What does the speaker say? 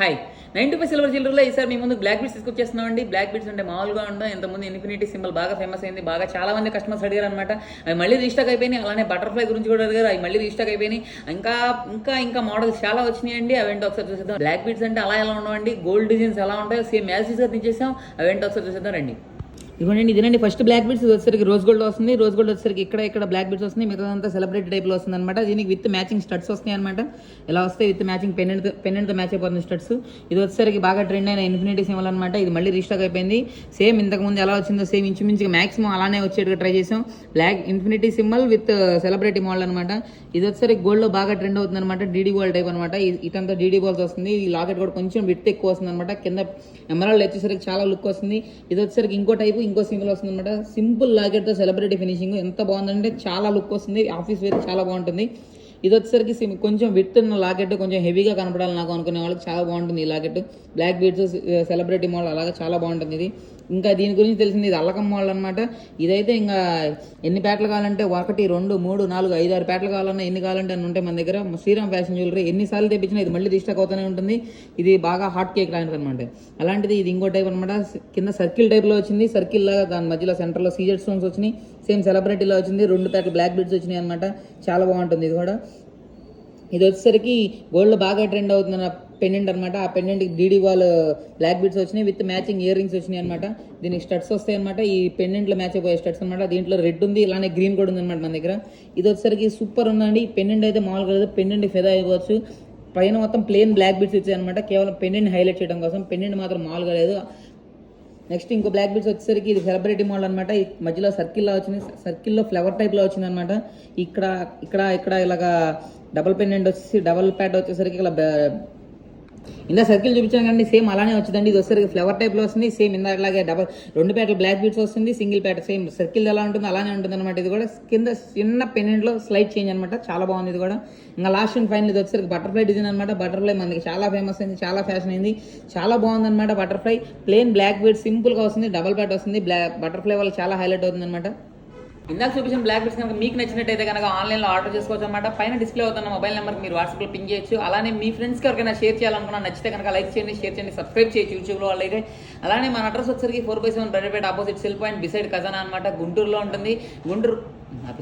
Hi 95 silver చిల్లరలో ఈసారి మీ ముందు black beads తీసుకొచ్చేస్తున్నామండి. Black beads అంటే మామూలుగా ఉండడం, ఇంతకుముందు ఇన్ఫినిటీ సింబల్ బాగా ఫేమస్ అయింది, బాగా చాలా మంది కస్టమర్స్ అడిగారు అనమాట. అవి మళ్ళీ రీస్టాక్ అయిపోయినాయి. అలానే బటర్ఫ్లై గురించి కూడా అడిగారు, అవి మళ్ళీ రీస్టాక్ అయిపోయినాయి. ఇంకా ఇంకా ఇంకా మోడల్స్ చాలా వచ్చినాయండి. అవేంటో ఒకసారి చూసేద్దాం. బ్లాక్ బీట్స్ అంటే అలా ఎలా ఉండవండి, గోల్డ్ డిజైన్స్ ఎలా ఉంటాయో సేమ్ యాజ్ గా తీసేసాం. అవేంటో ఒకసారి చూసేద్దాం రండి. ఇదిగోండి, ఇదేనండి ఫస్ట్ బ్లాక్ బీట్స్ వచ్చేసరికి రోజ్ గోల్డ్ వస్తుంది. రోజ్ గోల్డ్ వచ్చేసరికి ఇక్కడ బ్లాక్ బీట్స్ వస్తుంది, మిగతా అంతా సెలబ్రిటీ టైప్లో వస్తుంది అనమాట. దీనికి విత్ మ్యాచింగ్ స్టడ్స్ వస్తాయి అనమాట. ఇలా వస్తే విత్ మ్యాచింగ్ పెన్నెంట్తో మ్యాచ్ అయిపోతుంది స్టడ్స్. ఇది వచ్చేసరికి బాగా ట్రెండ్ అయిన ఇన్ఫినిటీ సింబల్ అనమాట. ఇది మళ్ళీ రీస్టాక్ అయిపోయింది. సేమ్ ఇంతకుముందు ఎలా వచ్చిందో సేమ్ ఇంచుమించుగా మ్యాక్సిమం అలానే వచ్చేట్టుగా ట్రై చేసాం. Black infinity symbol with celebrity model అనమాట. ఇది వచ్చేసరికి గోల్డ్లో బాగా ట్రెండ్ అవుతుంది అనమాట. డీడీ బాల్ టైప్ అనమాట. ఇదంతా డీడీ బాల్స్ వస్తుంది. ఈ లాకెట్ కూడా కొంచెం విత్ ఎక్కువ వస్తుంది అనమాట. కింద ఎమరాల్డ్ వచ్చేసరికి చాలా లుక్ వస్తుంది. ఇది వచ్చేసరికి ఇంకో టైపు ఇంకో సింబల్ వస్తుంది అనమాట. సింపుల్ లాకెట్తో సెలబ్రిటీ ఫినిషింగ్ ఎంత బాగుందంటే చాలా లుక్ వస్తుంది. ఆఫీస్ వేర్ చాలా బాగుంటుంది. ఇది వచ్చేసరికి కొంచెం విత్ ఉన్న లాకెట్, కొంచెం హెవీగా కనపడాలి నాకు అనుకునే వాళ్ళకి చాలా బాగుంటుంది ఈ locket. Black beads celebrity model అలాగే చాలా బాగుంటుంది ఇది. ఇంకా దీని గురించి తెలిసింది, ఇది అల్లకం మోడల్ అనమాట. ఇదైతే ఇంకా ఎన్ని పేటలు కావాలంటే 1 2 3 4 5 6 పేటలు కావాలన్నా ఎన్ని కావాలంటే అన్ని ఉంటాయి మన దగ్గర. శ్రీరామ్ ఫ్యాషన్ జ్యువెలరీ ఎన్నిసార్లు తెప్పించినా ఇది మళ్ళీ రీస్టాక్ అవుతూనే ఉంటుంది. ఇది బాగా హాట్ కేక్ లాంటిది అనమాట. అలాంటిది ఇది ఇంకో టైప్ అనమాట. కింద సర్కిల్ టైప్లో వచ్చింది. సర్కిల్ లాగా దాని మధ్యలో సెంటర్లో సీజెడ్ స్టోన్స్ వచ్చినాయి. సేమ్ సెలబ్రిటీలో వచ్చింది. 2 పేటలు బ్లాక్ బీడ్స్ వచ్చినాయి అనమాట. చాలా బాగుంటుంది ఇది కూడా. ఇది వచ్చేసరికి గోల్డ్ బాగా ట్రెండ్ అవుతుంది పెండెంట్ అనమాట. ఆ పెండెంట్కి డీడీ వాల్ బ్లాక్ బీడ్స్ వచ్చినాయి, విత్ మ్యాచింగ్ ఇయర్ రింగ్స్ వచ్చినాయి అనమాట. దీనికి స్టడ్స్ వస్తాయి అనమాట. ఈ పెండెంట్లో మ్యాచ్ అయిపోయే స్టడ్స్ అనమాట. దీంట్లో రెడ్ ఉంది, ఇలానే గ్రీన్ కూడా ఉంది అనమాట మన దగ్గర. ఇది వచ్చేసరికి సూపర్ ఉందండి. పెండెంట్ అయితే మామూలుగా లేదు, పెండెంట్ ఫెదా అయిపోవచ్చు. పైన మొత్తం ప్లేన్ బ్లాక్ బీడ్స్ వచ్చాయి అనమాట, కేవలం పెండెంట్ హైలైట్ చేయడం కోసం. పెండెంట్ మాత్రం మామూలుగా లేదు. నెక్స్ట్ ఇంకో బ్లాక్ బీడ్స్ వచ్చేసరికి ఇది సెలబ్రిటీ మోడల్ అనమాట. మధ్యలో సర్కిల్లో వచ్చింది, సర్కిల్లో ఫ్లవర్ టైప్లో వచ్చింది అనమాట. ఇక్కడ ఇక్కడ ఇక్కడ ఇలాగా డబుల్ పెండెంట్ వచ్చేసి డబుల్ ప్యాడ్ వచ్చేసరికి ఇలా ఇందా సర్కిల్ చూపించాను కానీ సేమ్ అలానే వచ్చిందండి. ఇది వచ్చేసరికి ఫ్లవర్ టైప్లో వస్తుంది. సేమ్ ఇందా ఇలాగే 2 ప్యాట్లు బ్లాక్ బీడ్స్ వస్తుంది, సింగిల్ ప్యాట్ సేమ్ సర్కిల్ ఎలా ఉంటుందో అలానే ఉంటుంది అనమాట. ఇది కూడా కింద చిన్న పెండెంట్లో స్లైడ్ చేంజ్ అనమాట. చాలా బాగుంది ఇది కూడా. ఇంకా లాస్ట్ అండ్ ఫైనల్ ఇది వచ్చేసరికి బటర్ఫ్లై డిజైన్ అనమాట. బటర్ఫ్లై మనకి చాలా ఫేమస్ అయింది, చాలా ఫ్యాషన్ అయింది, చాలా బాగుంది అనమాట. బటర్ఫ్లై ప్లేన్ బ్లాక్ బీడ్ సింపుల్గా వస్తుంది, డబల్ ప్యాట్ వస్తుంది. బటర్ఫ్లై వల్ల చాలా హైలైట్ అవుతుంది అనమాట. ఇందాక చూపించిన బ్లాక్ బీడ్స్ కనుక మీకు నచ్చినట్టయితే కనుక ఆన్లైన్లో ఆర్డర్ చేసుకోవచ్చు అనమాట. పైన డిస్ప్లే అవుతున్న మొబైల్ నెంబర్కి మీరు వాట్సాప్లో పింగ్ చేయొచ్చు. అలానే మీ ఫ్రెండ్స్కి ఎవరికైనా షేర్ చేయాలనుకున్నా, నచ్చితే కనుక లైక్ చేయండి, షేర్ చేయండి, సబ్స్క్రైబ్ చేయొచ్చు యూట్యూబ్లో వాళ్ళైతే. అలానే మన అడ్రస్ వచ్చేసరికి 4/7 బ్రెడ్పేట ఆపోజిట్ సెల్ పాయింట్ బిసైడ్ ఖజానా అనమాట. గుంటూరులో ఉంటుంది. గుంటూరు